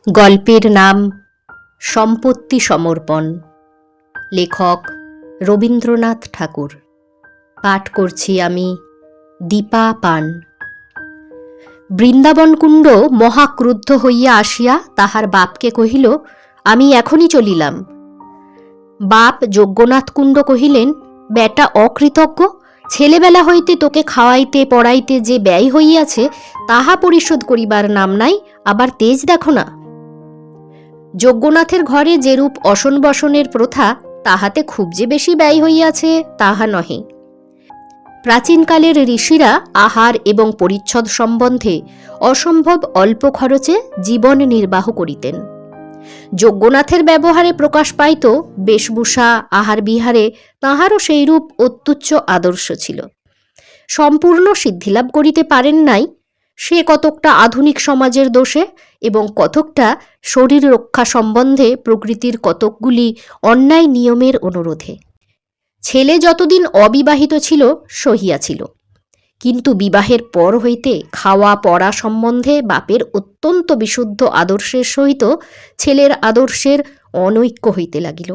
গল্পের নাম সম্পত্তি সমর্পণ। লেখক রবীন্দ্রনাথ ঠাকুর। পাঠ করছি আমি, দীপা পান। বৃন্দাবনকুণ্ড মহাক্রুদ্ধ হইয়া আসিয়া তাহার বাপকে কহিল, আমি এখনই চলিলাম। বাপ যজ্ঞনাথ কুণ্ড কহিলেন, বেটা অকৃতজ্ঞ, ছেলেবেলা হইতে তোকে খাওয়াইতে পড়াইতে যে ব্যয় হইয়াছে তাহা পরিশোধ করিবার নাম নাই, আবার তেজ দেখো না। যজ্ঞনাথের ঘরে যেরূপ অসন বসনের প্রথা, তাহাতে খুব যে বেশি ব্যয় হইয়াছে তাহা নহে। প্রাচীনকালের ঋষিরা আহার এবং পরিচ্ছদ সম্বন্ধে অসম্ভব অল্প খরচে জীবন নির্বাহ করিতেন। যজ্ঞনাথের ব্যবহারে প্রকাশ পাইত বেশভূষা, আহার বিহারে তাঁহারও সেইরূপ অত্যুচ্চ আদর্শ ছিল। সম্পূর্ণ সিদ্ধিলাভ করিতে পারেন নাই, সে কতকটা আধুনিক সমাজের দোষে এবং কতকটা শরীর রক্ষা সম্বন্ধে প্রকৃতির কতকগুলি অন্যায় নিয়মের অনুরোধে। ছেলে যতদিন অবিবাহিত ছিল সহিয়াছিল, কিন্তু বিবাহের পর হইতে খাওয়া পড়া সম্বন্ধে বাপের অত্যন্ত বিশুদ্ধ আদর্শের সহিত ছেলের আদর্শের অনৈক্য হইতে লাগিল।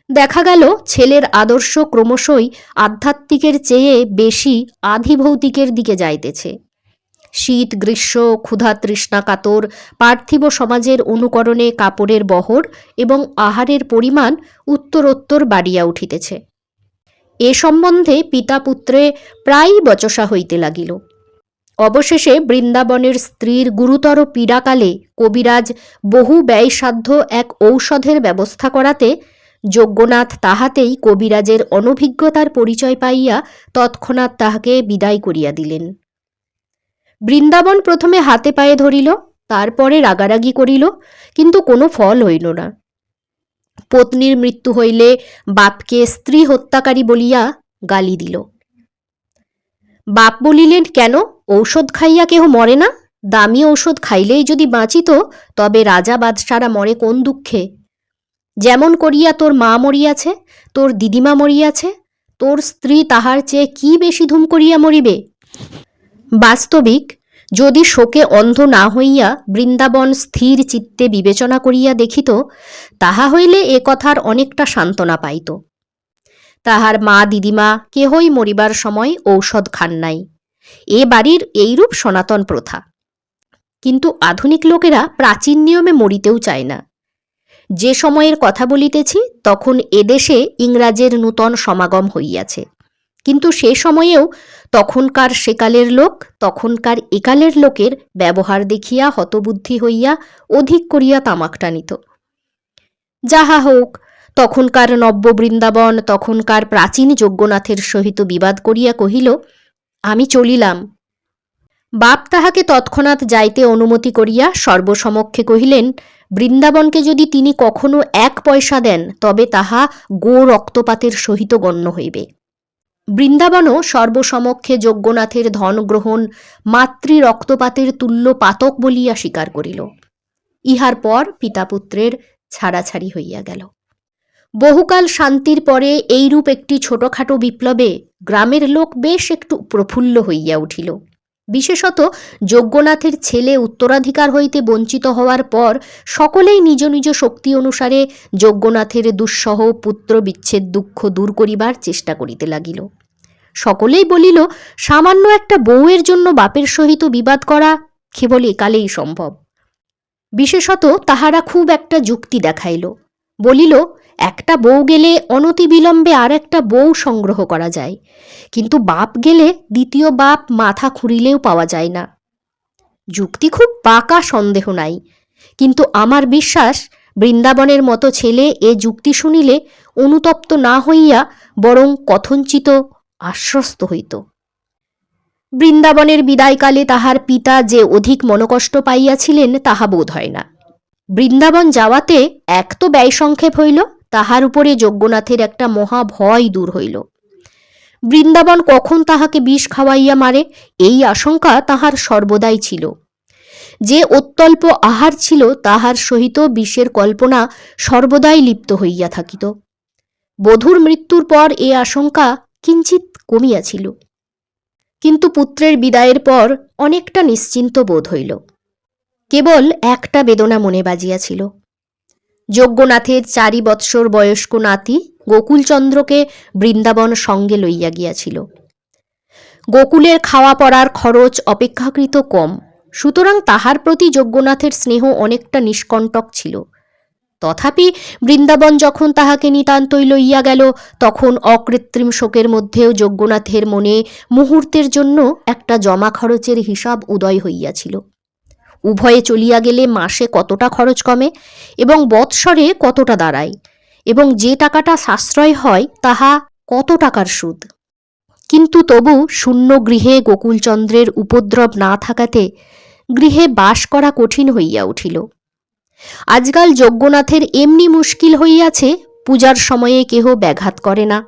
দেখা গেল ছেলের আদর্শ ক্রমশই আধ্যাত্মিকের চেয়ে বেশি আধিভৌতিকের দিকে যাইতেছে। শীত গ্রীষ্ম, ক্ষুধা তৃষ্ণা কাতর পার্থিব সমাজের অনুকরণে কাপড়ের বহর এবং আহারের পরিমাণ উত্তরোত্তর বাড়িয়া উঠিতেছে। এ সম্বন্ধে পিতা পুত্রে প্রায়ই বচসা হইতে লাগিল। অবশেষে বৃন্দাবনের স্ত্রীর গুরুতর পীড়াকালে কবিরাজ বহু ব্যয়সাধ্য এক ঔষধের ব্যবস্থা করাতে যজ্ঞনাথ তাহাতেই কবিরাজের অনভিজ্ঞতার পরিচয় পাইয়া তৎক্ষণাৎ তাহাকে বিদায় করিয়া দিলেন। বৃন্দাবন প্রথমে হাতে পায়ে ধরিল, তারপরে রাগারাগি করিল, কিন্তু কোনো ফল হইল না। পত্নীর মৃত্যু হইলে বাপকে স্ত্রী হত্যাকারী বলিয়া গালি দিল। বাপ বলিলেন, কেন, ঔষধ খাইয়া কেহ মরে না? দামি ঔষধ খাইলেই যদি বাঁচিত, তবে রাজা বাদশারা মরে কোন দুঃখে? যেমন করিয়া তোর মা মরিয়াছে, তোর দিদিমা মরিয়াছে, তোর স্ত্রী তাহার চেয়ে কি বেশি ধুম করিয়া মরিবে? বাস্তবিক যদি শোকে অন্ধ না হইয়া বৃন্দাবন স্থির চিত্তে বিবেচনা করিয়া দেখিত, তাহা হইলে এ কথার অনেকটা সান্ত্বনা পাইত। তাহার মা দিদিমা কেহই মরিবার সময় ঔষধ খান নাই, এ বাড়ির এইরূপ সনাতন প্রথা। কিন্তু আধুনিক লোকেরা প্রাচীন নিয়মে মরিতেও চায় না। যে সময়ের কথা বলিতেছি, তখন এদেশে ইংরাজের নূতন সমাগম হইয়াছে, কিন্তু সে সময়েও তখনকার সেকালের লোক তখনকার একালের লোকের ব্যবহার দেখিয়া হতবুদ্ধি হইয়া অধিক করিয়া তামাক টানিত। যাহা হোক, তখনকার নব্য বৃন্দাবন তখনকার প্রাচীন যজ্ঞনাথের সহিত বিবাদ করিয়া কহিল, আমি চলিলাম। বাপ তাহাকে তৎক্ষণাৎ যাইতে অনুমতি করিয়া সর্বসমক্ষে কহিলেন, বৃন্দাবনকে যদি তিনি কখনো 1 পয়সা দেন, তবে তাহা গো রক্তপাতের সহিত গণ্য হইবে। বৃন্দাবনও সর্বসমক্ষে যজ্ঞনাথের ধন গ্রহণ মাতৃ রক্তপাতের তুল্য পাতক বলিয়া স্বীকার করিল। ইহার পর পিতাপুত্রের ছাড়াছাড়ি হইয়া গেল। বহুকাল শান্তির পরে এইরূপ একটি ছোটখাটো বিপ্লবে গ্রামের লোক বেশ একটু প্রফুল্ল হইয়া উঠিল। বিশেষত যজ্ঞনাথের ছেলে উত্তরাধিকার হইতে বঞ্চিত হওয়ার পর সকলেই নিজ নিজ শক্তি অনুসারে যজ্ঞনাথের দুঃসহ পুত্র বিচ্ছেদ দুঃখ দূর করিবার চেষ্টা করিতে লাগিল। সকলেই বলিল, সামান্য একটা বউয়ের জন্য বাপের সহিত বিবাদ করা কেবল একালেই সম্ভব। বিশেষত তাহারা খুব একটা যুক্তি দেখাইল, বলিল, একটা বউ গেলে অনতিবিলম্বে আর একটা বউ সংগ্রহ করা যায়, কিন্তু বাপ গেলে দ্বিতীয় বাপ মাথা খুঁড়িলেও পাওয়া যায় না। যুক্তি খুব পাকা, সন্দেহ নাই, কিন্তু আমার বিশ্বাস বৃন্দাবনের মতো ছেলে এ যুক্তি শুনিলে অনুতপ্ত না হইয়া বরং কথঞ্চিত আশ্বস্ত হইত। বৃন্দাবনের বিদায়কালে তাহার পিতা যে অধিক মনকষ্ট পাইয়াছিলেন তাহা বোধ হয় না। বৃন্দাবন যাওয়াতে এক তো ব্যয় সংক্ষেপ হইল, তাহার উপরে যজ্ঞনাথের একটা মহা ভয় দূর হইল। বৃন্দাবন কখন তাহাকে বিষ খাওয়াইয়া মারে, এই আশঙ্কা তাহার সর্বদাই ছিল। যে অত্যল্প আহার ছিল, তাহার সহিত বিষের কল্পনা সর্বদাই লিপ্ত হইয়া থাকিত। বধূর মৃত্যুর পর এ আশঙ্কা কিঞ্চিৎ কমিয়াছিল, কিন্তু পুত্রের বিদায়ের পর অনেকটা নিশ্চিন্ত বোধ হইল। কেবল একটা বেদনা মনে বাজিয়াছিল। যজ্ঞনাথের 4 বৎসর বয়স্ক নাতি গোকুলচন্দ্রকে বৃন্দাবন সঙ্গে লইয়া গিয়াছিল। গোকুলের খাওয়া পড়ার খরচ অপেক্ষাকৃত কম, সুতরাং তাহার প্রতি যজ্ঞনাথের স্নেহ অনেকটা নিষ্কণ্টক ছিল। তথাপি বৃন্দাবন যখন তাহাকে নিতান্তই লইয়া গেল, তখন অকৃত্রিম শোকের মধ্যেও যজ্ঞনাথের মনে মুহূর্তের জন্য একটা জমা খরচের হিসাব উদয় হইয়াছিল। উভয়ে চলিয়া গেলে মাসে কতটা খরচ কমে এবং বৎসরে কতটা দাঁড়ায়, এবং যে টাকাটা সাশ্রয় হয় তাহা কত টাকার সুদ। কিন্তু তবু শূন্য গৃহে গোকুলচন্দ্রের উপদ্রব না থাকাতে গৃহে বাস করা কঠিন হইয়া উঠিল। আজকাল যজ্ঞনাথের এমনি মুশকিল হইয়াছে, পূজার সময়ে কেহ ব্যাঘাত করে না,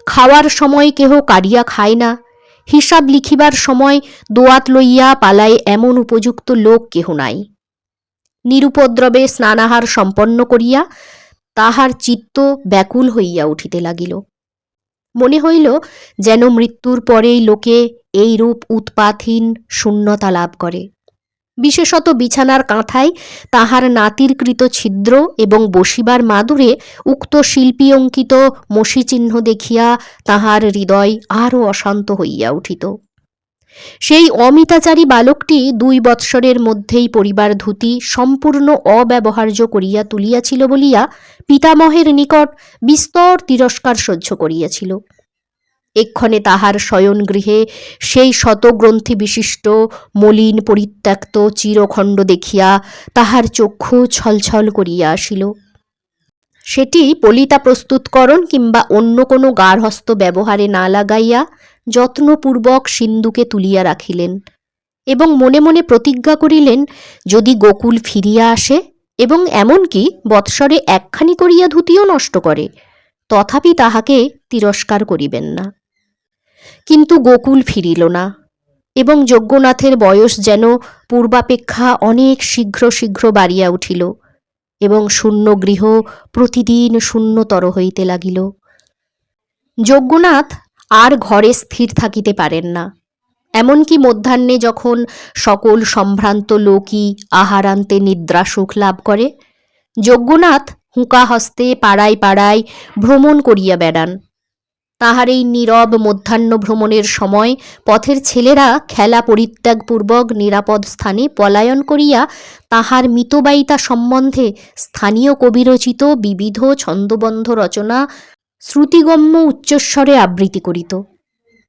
খাওয়ার সময় কেহ কাড়িয়া খায় না, হিসাব লিখিবার সময় দোয়াত লইয়া পালায় এমন উপযুক্ত লোক কেহ নাই। নিরুপদ্রবে স্নানাহার সম্পন্ন করিয়া তাহার চিত্ত ব্যাকুল হইয়া উঠিতে লাগিল। মনে হইল যেন মৃত্যুর পরেই লোকে এই রূপ উৎপাতহীন শূন্যতা লাভ করে। বিশেষত বিছানার কাঁথায় তাহার নাতির কৃত ছিদ্র এবং বসিবার মাদুরে উক্ত শিল্পী অঙ্কিত মসিচিহ্ন দেখিয়া তাহার হৃদয় আরও অশান্ত হইয়া উঠিত। সেই অমিতাচারী বালকটি 2 বৎসরের মধ্যেই পরিবার ধুতি সম্পূর্ণ অব্যবহার্য করিয়া তুলিয়াছিল বলিয়া পিতামহের নিকট বিস্তর তিরস্কার সহ্য করিয়াছিল। এক্ষণে তাহার শয়নগৃহে সেই শতগ্রন্থি বিশিষ্ট মলিন পরিত্যক্ত চিরখণ্ড দেখিয়া তাহার চক্ষু ছলছল করিয়া আসিল। সেটি পলিতা প্রস্তুতকরণ কিংবা অন্য কোনো গার্হস্থ্য ব্যবহারে না লাগাইয়া যত্নপূর্বক সিন্দুকে তুলিয়া রাখিলেন এবং মনে মনে প্রতিজ্ঞা করিলেন, যদি গোকুল ফিরিয়া আসে এবং এমনকি বৎসরে একখানি করিয়া ধুতিও নষ্ট করে, তথাপি তাহাকে তিরস্কার করিবেন না। কিন্তু গোকুল ফিরিল না এবং যজ্ঞনাথের বয়স যেন পূর্বাপেক্ষা অনেক শীঘ্র শীঘ্র বাড়িয়া উঠিল এবং শূন্য গৃহ প্রতিদিন শূন্যতর হইতে লাগিল। যজ্ঞনাথ আর ঘরে স্থির থাকিতে পারেন না। এমনকি মধ্যাহ্নে যখন সকল সম্ভ্রান্ত লোকই আহারান্তে নিদ্রা সুখ লাভ করে, যজ্ঞনাথ হুঁকা হস্তে পাড়ায় পাড়ায় ভ্রমণ করিয়া বেড়ান। তাহার এই নীরব মধ্যাহ্ন ভ্রমণের সময় পথের ছেলেরা খেলা পরিত্যাগপূর্বক নিরাপদ স্থানে পলায়ন করিয়া তাহার মিতবায়িতা সম্বন্ধে স্থানীয় কবিরচিত বিবিধ ছন্দবন্ধ রচনা শ্রুতিগম্য উচ্চস্বরে আবৃত্তি করিত।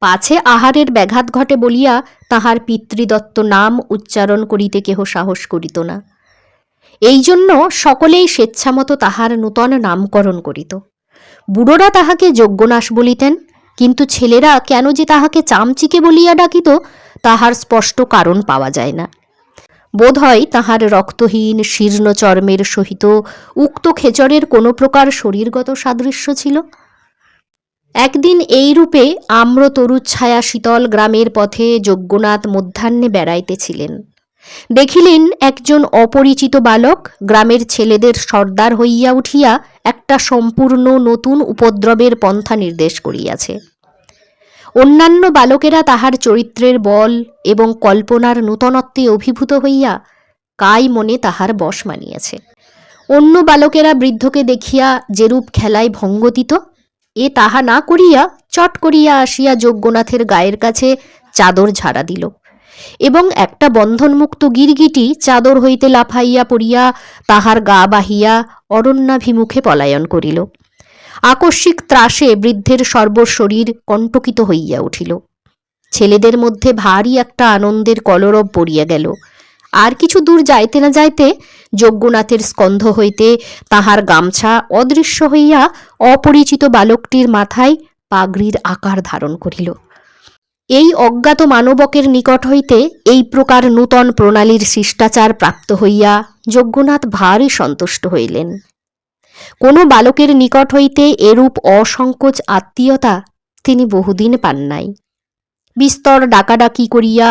পাছে আহারের ব্যাঘাত ঘটে বলিয়া তাহার পিতৃদত্ত নাম উচ্চারণ করিতে কেহ সাহস করিত না। এই জন্য সকলেই স্বেচ্ছামতো তাহার নূতন নামকরণ করিত। বুড়োরা তাহাকে যজ্ঞনাশ বলিতেন, কিন্তু ছেলেরা কেন যে তাহাকে চামচিকে বলিয়া ডাকিত তাহার স্পষ্ট কারণ পাওয়া যায় না। বোধ হয় তাহার রক্তহীন শীর্ণ চর্মের সহিত উক্ত খেচরের কোনো প্রকার শরীরগত সাদৃশ্য ছিল। একদিন এইরূপে আম্রতরুচ্ছায়া শীতল গ্রামের পথে যজ্ঞনাথ মধ্যাহ্নে বেড়াইতেছিলেন। দেখিলেন একজন অপরিচিত বালক গ্রামের ছেলেদের সর্দার হইয়া উঠিয়া একটা সম্পূর্ণ নতুন উপদ্রবের পন্থা নির্দেশ করিয়াছে। অন্যান্য বালকেরা তাহার চরিত্রের বল এবং কল্পনার নূতনত্বে অভিভূত হইয়া কাই মনে তাহার বশ মানিয়াছে। অন্য বালকেরা বৃদ্ধকে দেখিয়া যেরূপ খেলায় ভঙ্গ দিত, এ তাহা না করিয়া চট করিয়া আসিয়া যজ্ঞনাথের গায়ের কাছে চাদর ঝাড়া দিল এবং একটা বন্ধনমুক্ত গিরগিটি চাদর হইতে লাফাইয়া পড়িয়া তাহার গা বাহিয়া অরণ্যাভিমুখে পলায়ন করিল। আকস্মিক ত্রাসে বৃদ্ধের সর্বশরীর কণ্টকিত হইয়া উঠিল। ছেলেদের মধ্যে ভারী একটা আনন্দের কলরব পড়িয়া গেল। আর কিছু দূর যাইতে না যাইতে যজ্ঞনাথের স্কন্ধ হইতে তাহার গামছা অদৃশ্য হইয়া অপরিচিত বালকটির মাথায় পাগড়ির আকার ধারণ করিল। এই অজ্ঞাত মানবকের নিকট হইতে এই প্রকার নূতন প্রণালীর শিষ্টাচার প্রাপ্ত হইয়া যজ্ঞনাথ ভারী সন্তুষ্ট হইলেন। কোনো বালকের নিকট হইতে এরূপ অসংকোচ আত্মীয়তা তিনি বহুদিন পান নাই। বিস্তর ডাকাডাকি করিয়া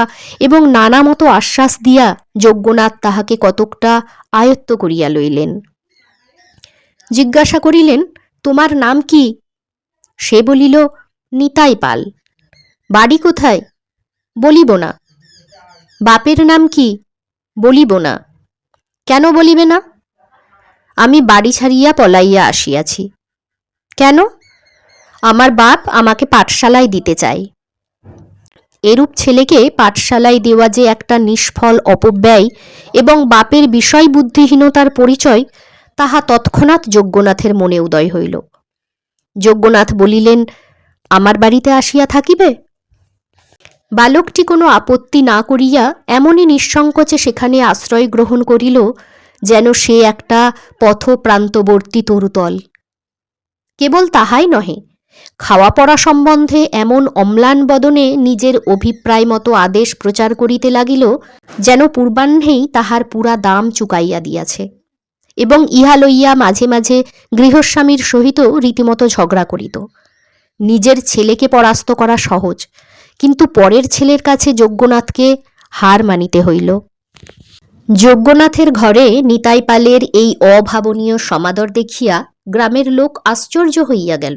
এবং নানা মতো আশ্বাস দিয়া যজ্ঞনাথ তাহাকে কতকটা আয়ত্ত করিয়া লইলেন। জিজ্ঞাসা করিলেন, তোমার নাম কি? সে বলিল, নিতাই পাল। বাড়ি কোথায়? বলিব না। বাপের নাম কি? বলিব না। কেন বলিবে না? আমি বাড়ি ছাড়িয়া পলাইয়া আসিয়াছি। কেন? আমার বাপ আমাকে পাঠশালায় দিতে চায়। এরূপ ছেলেকে পাঠশালায় দেওয়া যে একটা নিষ্ফল অপব্যয় এবং বাপের বিষয় বুদ্ধিহীনতার পরিচয়, তাহা তৎক্ষণাৎ যজ্ঞনাথের মনে উদয় হইল। যজ্ঞনাথ বলিলেন, আমার বাড়িতে আসিয়া থাকিবে? বালকটি কোনো আপত্তি না করিয়া এমনই নিঃসংকোচে সেখানে আশ্রয় গ্রহণ করিল যেন সে একটা পথপ্রান্তবর্তী তরুতল। কেবল তাহাই নহে, খাওয়া পড়া সম্বন্ধে এমন অম্লান বদনে নিজের অভিপ্রায় মতো আদেশ প্রচার করিতে লাগিল যেন পূর্বাহ্নেই তাহার পুরা দাম চুকাইয়া দিয়াছে, এবং ইহা লইয়া মাঝে মাঝে গৃহস্বামীর সহিত রীতিমতো ঝগড়া করিত। নিজের ছেলেকে পরাস্ত করা সহজ, কিন্তু পরের ছেলের কাছে যজ্ঞনাথকে হার মানিতে হইল। যজ্ঞনাথের ঘরে নিতাই পালের এই অভাবনীয় সমাদর দেখিয়া গ্রামের লোক আশ্চর্য হইয়া গেল।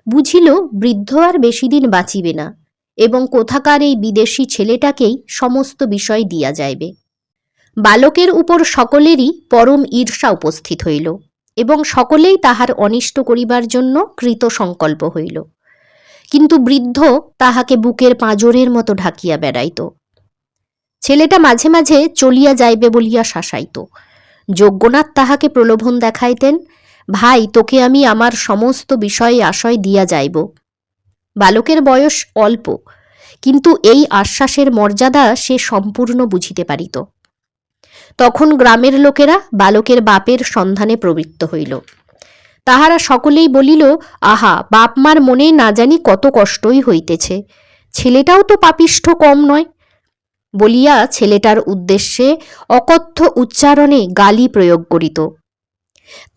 বুঝিল বৃদ্ধ আর বেশি দিন বাঁচিবে না, এবং কোথাকার এই বিদেশি ছেলেটাকেই সমস্ত বিষয় দিয়া যাইবে। বালকের উপর সকলেরই পরম ঈর্ষা উপস্থিত হইল, এবং সকলেই তাহার অনিষ্ট করিবার জন্য কৃত সংকল্প হইল। কিন্তু বৃদ্ধ তাহাকে বুকের পাঁজরের মতো ঢাকিয়া বেড়াইত। ছেলেটা মাঝে মাঝে চলিয়া যাইবে বলিয়া শাসাইত। যজ্ঞনাথ তাহাকে প্রলোভন দেখাইতেন, ভাই, তোকে আমি আমার সমস্ত বিষয়ে আশয় দিয়া যাইব। বালকের বয়স অল্প, কিন্তু এই আশ্বাসের মর্যাদা সে সম্পূর্ণ বুঝিতে পারিত। তখন গ্রামের লোকেরা বালকের বাপের সন্ধানে প্রবৃত্ত হইল। তাহারা সকলেই বলিল, আহা, বাপ মার মনে না জানি কত কষ্টই হইতেছে, ছেলেটাও তো পাপিষ্ঠ কম নয়, বলিয়া ছেলেটার উদ্দেশ্যে অকথ্য উচ্চারণে গালি প্রয়োগ করিত।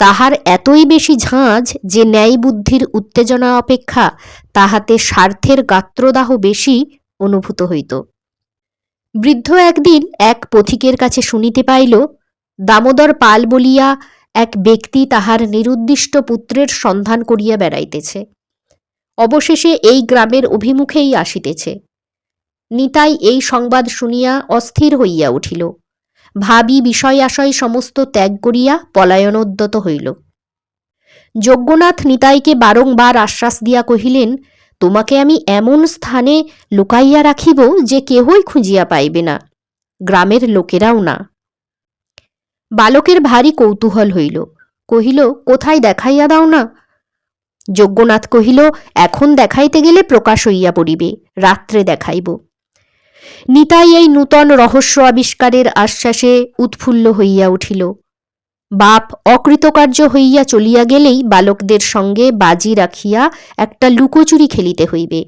তাহার এতই বেশি ঝাঁজ যে ন্যায় বুদ্ধির উত্তেজনা অপেক্ষা তাহাতে স্বার্থের গাত্রদাহ বেশি অনুভূত হইত। বৃদ্ধ একদিন এক পথিকের কাছে শুনিতে পাইল, দামোদর পাল বলিয়া এক ব্যক্তি তাহার নিরুদ্দিষ্ট পুত্রের সন্ধান করিয়া বেড়াইতেছে, অবশেষে এই গ্রামের অভিমুখেই আসিতেছে। নিতাই এই সংবাদ শুনিয়া অস্থির হইয়া উঠিল, ভাবি বিষয় আশয় সমস্ত ত্যাগ করিয়া পলায়নোদ্যত হইল। যজ্ঞনাথ নিতাইকে বারংবার আশ্বাস দিয়া কহিলেন, তোমাকে আমি এমন স্থানে লুকাইয়া রাখিব যে কেহই খুঁজিয়া পাইবে না, গ্রামের লোকেরাও না। বালকের ভারী কৌতূহল হইল, কহিল, কোথায় দেখাইয়া দাও না। যজ্ঞনাথ কহিল, এখন দেখাইতে গেলে প্রকাশ হইয়া পড়িবে, রাত্রে দেখাইব। নিতাই এই নূতন রহস্য আবিষ্কারের আশ্বাসে উৎফুল্ল হইয়া উঠিল। বাপ অকৃতকার্য হইয়া চলিয়া গেলেই বালকদের সঙ্গে বাজি রাখিয়া একটা লুকোচুরি খেলিতে হইবে,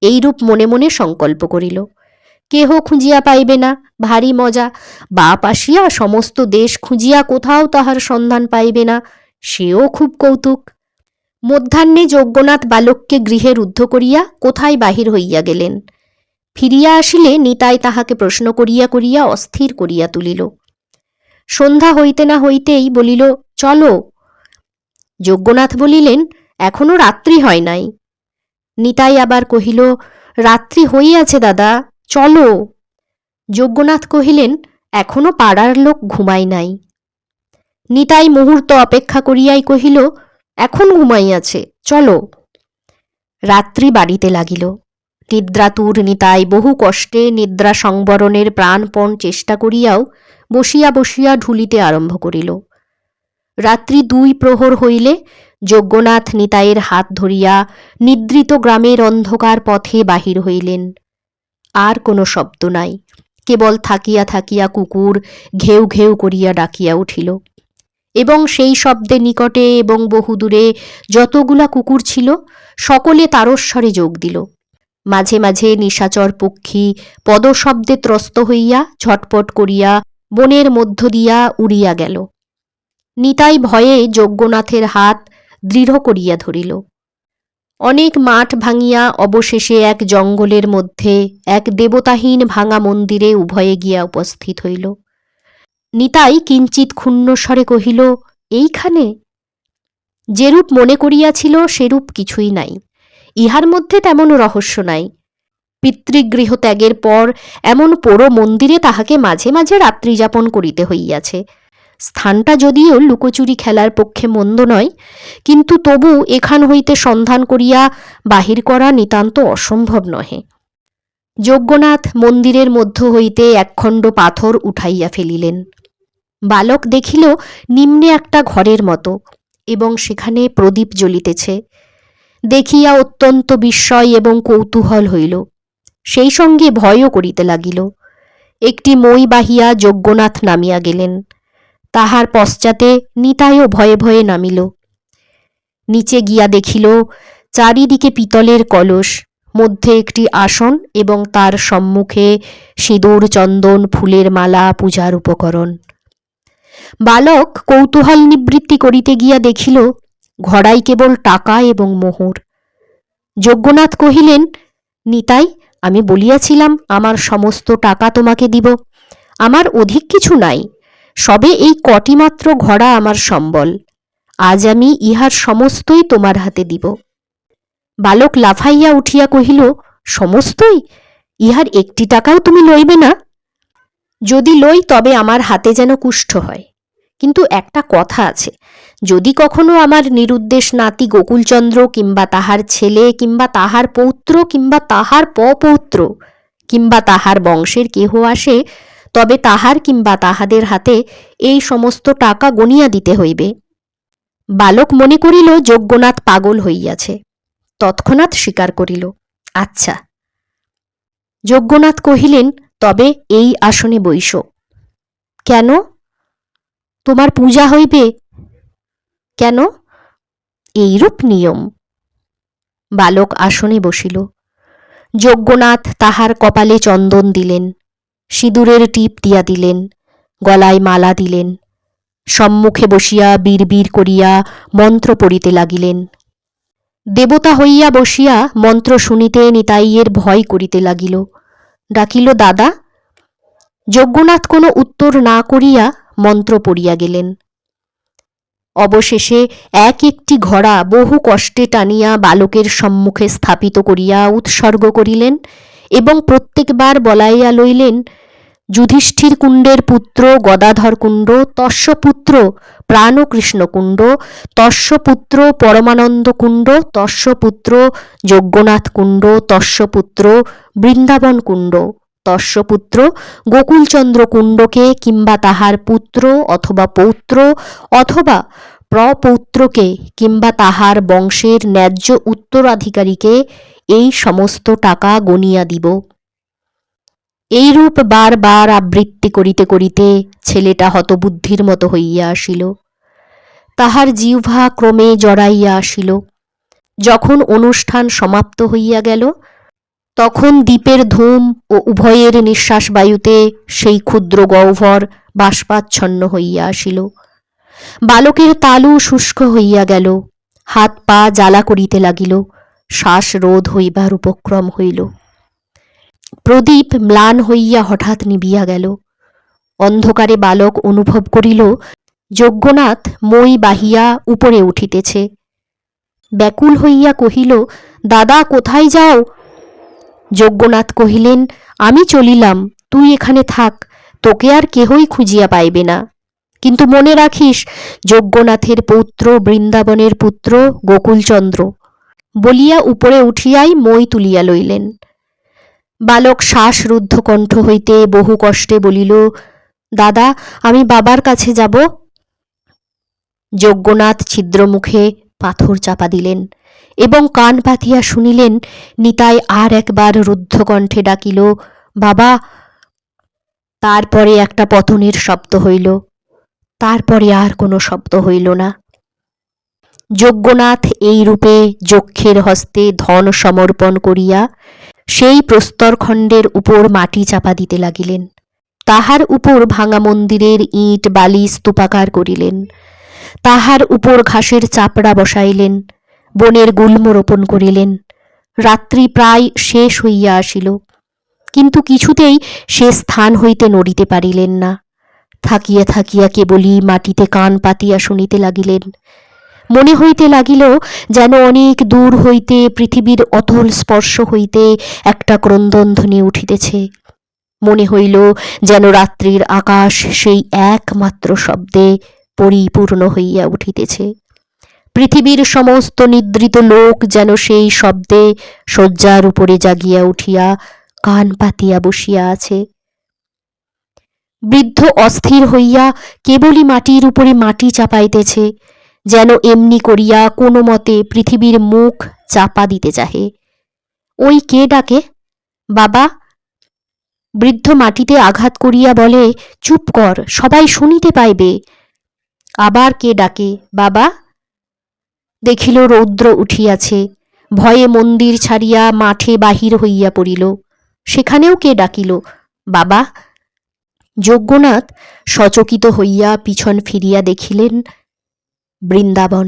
এইরূপ মনে মনে সংকল্প করিল। কেহ খুঁজিয়া পাইবে না, ভারী মজা। বাপ আসিয়া সমস্ত দেশ খুঁজিয়া কোথাও তাহার সন্ধান পাইবে না, সেও খুব কৌতুক। মধ্যাহ্নে যজ্ঞনাথ বালককে গৃহে রুদ্ধ করিয়া কোথায় বাহির হইয়া গেলেন। ফিরিয়া আসিলে নিতাই তাহাকে প্রশ্ন করিয়া করিয়া অস্থির করিয়া তুলিল। সন্ধ্যা হইতে না হইতেই বলিল, চলো। যজ্ঞনাথ বলিলেন, এখনো রাত্রি হয় নাই। নিতাই আবার কহিল, রাত্রি হইয়াছে দাদা, চলো। যজ্ঞনাথ কহিলেন, এখনো পাড়ার লোক ঘুমাই নাই। নিতাই মুহূর্ত অপেক্ষা করিয়াই কহিল, এখন ঘুমাইয়াছে, চলো। রাত্রি বাড়িতে লাগিল। নিদ্রাতুর নিতাই বহু কষ্টে নিদ্রা সংবরণের প্রাণপণ চেষ্টা করিয়াও বসিয়া বসিয়া ঢুলিতে আরম্ভ করিল। রাত্রি 2 প্রহর হইলে যজ্ঞনাথ নিতাইয়ের হাত ধরিয়া নিদ্রিত গ্রামের অন্ধকার পথে বাহির হইলেন। আর কোনো শব্দ নাই, কেবল থাকিয়া থাকিয়া কুকুর ঘেউ ঘেউ করিয়া ডাকিয়া উঠিল, এবং সেই শব্দে নিকটে এবং বহুদূরে যতগুলা কুকুর ছিল সকলে তারস্বরে যোগ দিল। মাঝে মাঝে নিশাচর পক্ষী পদশব্দে ত্রস্ত হইয়া ঝটপট করিয়া বনের মধ্য দিয়া উড়িয়া গেল। নিতাই ভয়ে যজ্ঞনাথের হাত দৃঢ় করিয়া ধরিল। অনেক মাঠ ভাঙিয়া অবশেষে এক জঙ্গলের মধ্যে এক দেবতাহীন ভাঙা মন্দিরে উভয়ে গিয়া উপস্থিত হইল। নিতাই কিঞ্চিৎ ক্ষুণ্ণস্বরে কহিল, এইখানে? যেরূপ মনে করিয়াছিল সেরূপ কিছুই নাই, ইহার মধ্যে তেমন রহস্য নাই। পিতৃগৃহ ত্যাগের পর এমন পোড়ো মন্দিরে তাহাকে মাঝে মাঝে রাত্রিযাপন করিতে হইয়াছে। স্থানটা যদিও লুকোচুরি খেলার পক্ষে মন্দ নয়, কিন্তু তবু এখান হইতে সন্ধান করিয়া বাহির করা নিতান্ত অসম্ভব নহে। যজ্ঞনাথ মন্দিরের মধ্য হইতে একখণ্ড পাথর উঠাইয়া ফেলিলেন। বালক দেখিল নিম্নে একটা ঘরের মতো, এবং সেখানে প্রদীপ জ্বলিতেছে। দেখিয়া অত্যন্ত বিস্ময় এবং কৌতূহল হইল, সেই সঙ্গে ভয়ও করিতে লাগিল। একটি মই বাহিয়া যজ্ঞনাথ নামিয়া গেলেন। তাহার পশ্চাতে নিতাইও ভয়ে ভয়ে নামিল। নিচে গিয়া দেখিল চারিদিকে পিতলের কলস, মধ্যে একটি আসন এবং তার সম্মুখে সিঁদুর, চন্দন, ফুলের মালা, পূজার উপকরণ। বালক কৌতূহল নিবৃত্তি করিতে গিয়া দেখিল ঘড়াই কেবল টাকা এবং মোহর। যজ্ঞনাথ কহিলেন, নিতাই, আমি বলিয়াছিলাম আমার সমস্ত টাকা তোমাকে দিব। আমার অধিক কিছু নাই, সবে এই কটি মাত্র ঘড়া আমার সম্বল। আজ আমি ইহার সমস্তই তোমার হাতে দিব। বালক লাফাইয়া উঠিয়া কহিল, সমস্তই? ইহার একটি টাকাও তুমি লইবে না? যদি লই তবে আমার হাতে যেন কুষ্ঠ হয়। কিন্তু একটা কথা আছে, যদি কখনো আমার নিরুদ্দেশ নাতি গোকুলচন্দ্র কিংবা তাহার ছেলে কিংবা তাহার পৌত্র কিংবা তাহার পপৌত্র কিংবা তাহার বংশের কেহ আসে, তবে তাহার কিংবা তাহাদের হাতে এই সমস্ত টাকা গনিয়া দিতে হইবে। বালক মনে করিল যজ্ঞনাথ পাগল হইয়াছে, তৎক্ষণাৎ স্বীকার করিল, আচ্ছা। যজ্ঞনাথ কহিলেন, তবে এই আসনে বইস। কেন? তোমার পূজা হইবে। কেন? এইরূপ নিয়ম। বালক আসনে বসিল। যজ্ঞনাথ তাহার কপালে চন্দন দিলেন, সিঁদুরের টিপ দিয়া দিলেন, গলায় মালা দিলেন। সম্মুখে বসিয়া বিড়বিড় করিয়া মন্ত্র পড়িতে লাগিলেন। দেবতা হইয়া বসিয়া মন্ত্র শুনিতে নিতাইয়ের ভয় করিতে লাগিল। ডাকিল, দাদা। যজ্ঞনাথ কোনো উত্তর না করিয়া মন্ত্র পড়িয়া গেলেন। অবশেষে এক একটি ঘড়া বহু কষ্টে টানিয়া বালকের সম্মুখে স্থাপিত করিয়া উৎসর্গ করিলেন এবং প্রত্যেকবার বলাইয়া লইলেন, যুধিষ্ঠির কুণ্ডের পুত্র গদাধর কুণ্ড, তস্যপুত্র প্রাণকৃষ্ণ কুণ্ড, তস্যপুত্র পরমানন্দ কুণ্ড, তস্যপুত্র যজ্ঞনাথ কুণ্ড, তস্যপুত্র বৃন্দাবন কুণ্ড, তস্যপুত্র গোকুলচন্দ্র কুণ্ডকে কিংবা তাহার পুত্র অথবা পৌত্র অথবা প্রপৌত্রকে কিংবা তাহার বংশের ন্যায্য উত্তরাধিকারীকে এই সমস্ত টাকা গনিয়া দিব। এইরূপ বারবার আবৃত্তি করিতে করিতে ছেলেটা হতবুদ্ধির মতো হইয়া আসিল। তাহার জিহ্বা ক্রমে জড়াইয়া আসিল। যখন অনুষ্ঠান সমাপ্ত হইয়া গেল, তখন দ্বীপের ধূম ও উভয়ের নিঃশ্বাস বায়ুতে সেই ক্ষুদ্র গহ্বর বাষ্পাচ্ছন্ন হইয়া আসিল। বালকের তালু শুষ্ক হইয়া গেল, হাত পা জ্বালা করিতে লাগিল, শ্বাস রোধ হইবার উপক্রম হইল। প্রদীপ ম্লান হইয়া হঠাৎ নিবিয়া গেল। অন্ধকারে বালক অনুভব করিল যজ্ঞনাথ মই বাহিয়া উপরে উঠিতেছে। ব্যাকুল হইয়া কহিল, দাদা, কোথায় যাও? যজ্ঞনাথ কহিলেন, আমি চলিলাম, তুই এখানে থাক, তোকে আর কেহই খুঁজিয়া পাইবে না। কিন্তু মনে রাখিস, যজ্ঞনাথের পৌত্র বৃন্দাবনের পুত্র গোকুলচন্দ্র। বলিয়া উপরে উঠিয়াই মই তুলিয়া লইলেন। বালক শ্বাসরুদ্ধ কণ্ঠ হইতে বহু কষ্টে বলিল, দাদা, আমি বাবার কাছে যাব। যজ্ঞনাথ ছিদ্রমুখে পাথর চাপা দিলেন এবং কান পাতিয়া শুনিলেন নিতাই আর একবার রুদ্ধ কণ্ঠে ডাকিল, বাবা। তারপরে একটা পতনের শব্দ হইল, তারপরে আর কোনো শব্দ হইল না। যজ্ঞনাথ এই রূপে যক্ষের হস্তে ধন সমর্পণ করিয়া সেই প্রস্তরখণ্ডের উপর মাটি চাপা দিতে লাগিলেন। তাহার উপর ভাঙা মন্দিরের ইট বালি স্তূপাকার করিলেন। তাহার উপর ঘাসের চাপড়া বসাইলেন, বনের গুল্ম রোপণ করিলেন। রাত্রি প্রায় শেষ হইয়া আসিল, কিন্তু কিছুতেই সে স্থান হইতে নড়িতে পারিলেন না। থাকিয়া থাকিয়া কেবলই মাটিতে কান পাতিয়া শুনিতে লাগিলেন। মনে হইতে লাগিল যেন অনেক দূর হইতে পৃথিবীর অতল স্পর্শ হইতে একটা ক্রন্দনধ্বনি উঠিতেছে। মনে হইল যেন রাত্রির আকাশ সেই একমাত্র শব্দে পরিপূর্ণ হইয়া উঠিতেছে। পৃথিবীর সমস্ত নিদ্রিত লোক যেন সেই শব্দে শয্যার উপরে জাগিয়া উঠিয়া কান পাতিয়া বসিয়া আছে। বৃদ্ধ অস্থির হইয়া কেবলই মাটির উপরে মাটি চাপাইতেছে, যেন এমনি করিয়া কোনো মতে পৃথিবীর মুখ চাপা দিতে চাহে। ওই কে ডাকে? বাবা। বৃদ্ধ মাটিতে আঘাত করিয়া বলে, চুপ কর, সবাই শুনিতে পাইবে। আবার কে ডাকে, বাবা। দেখিল রৌদ্র উঠিয়াছে, ভয়ে মন্দির ছাড়িয়া মাঠে বাহির হইয়া পড়িল। সেখানেও কে ডাকিল, বাবা। যজ্ঞনাথ সচকিত হইয়া পিছন ফিরিয়া দেখিলেন বৃন্দাবন।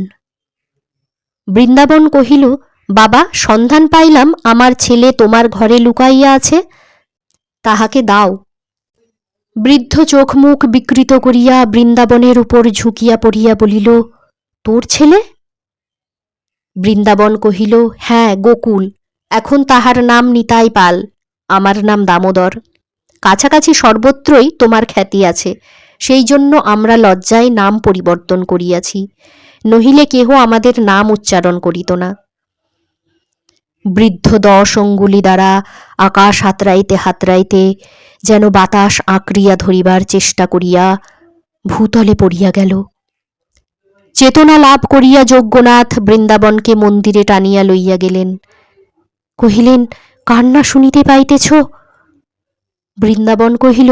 বৃন্দাবন কহিল, বাবা, সন্ধান পাইলাম আমার ছেলে তোমার ঘরে লুকাইয়া আছে, তাহাকে দাও। বৃদ্ধ চোখ মুখ বিকৃত করিয়া বৃন্দাবনের উপর ঝুঁকিয়া পড়িয়া বলিল, তোর ছেলে? বৃন্দাবন কহিল, হ্যাঁ, গোকুল। এখন তাহার নাম নিতাই পাল, আমার নাম দামোদর। কাছাকাছি সর্বত্রই তোমার খ্যাতি আছে, সেই জন্য আমরা লজ্জায় নাম পরিবর্তন করিয়াছি, নহিলে কেহ আমাদের নাম উচ্চারণ করিত না। বৃদ্ধ 10 অঙ্গুলি দ্বারা আকাশ হাতড়াইতে হাতড়াইতে যেন বাতাস আঁকড়িয়া ধরিবার চেষ্টা করিয়া ভূতলে পড়িয়া গেল। চেতনা লাভ করিয়া যজ্ঞনাথ বৃন্দাবনকে মন্দিরে টানিয়া লইয়া গেলেন। কহিলেন, কান্না শুনিতে পাইতেছ? বৃন্দাবন কহিল,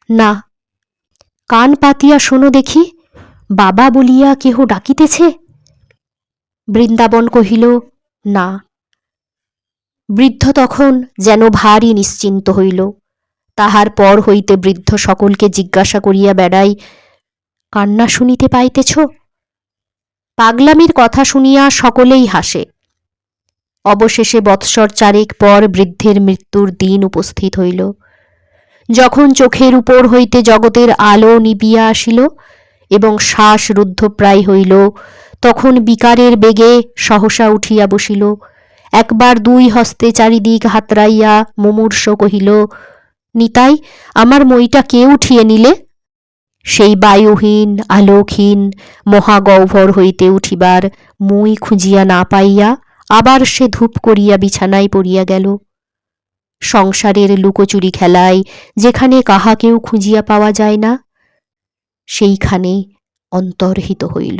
না। কান পাতিয়া শোনো দেখি, বাবা বলিয়া কেহ ডাকিতেছে? বৃন্দাবন কহিল, না। বৃদ্ধ তখন যেন ভারী নিশ্চিন্ত হইল। তাহার পর হইতে বৃদ্ধ সকলকে জিজ্ঞাসা করিয়া বেড়াই, কান্না শুনিতে পাইতেছ? পাগলামির কথা শুনিয়া সকলেই হাসে। অবশেষে বৎসর 4 পর বৃদ্ধের মৃত্যুর দিন উপস্থিত হইল। যখন চোখের উপর হইতে জগতের আলো নিবিয়া আসিল এবং শ্বাস রুদ্ধপ্রায় হইল, তখন বিকারের বেগে সহসা উঠিয়া বসিল। একবার 2 হস্তে চারিদিক হাতড়াইয়া মুমূর্ষ কহিল, নিতাই, আমার মইটা কে উঠিয়ে নিলে? সেই বায়ুহীন আলোকহীন মহাগহ্বর হইতে উঠিবার মই খুঁজিয়া না পাইয়া আবার সে ধূপ করিয়া বিছানায় পড়িয়া গেল। সংসারের লুকোচুরি খেলায় যেখানে কাহাকেও খুঁজিয়া পাওয়া যায় না, সেইখানে অন্তর্হিত হইল।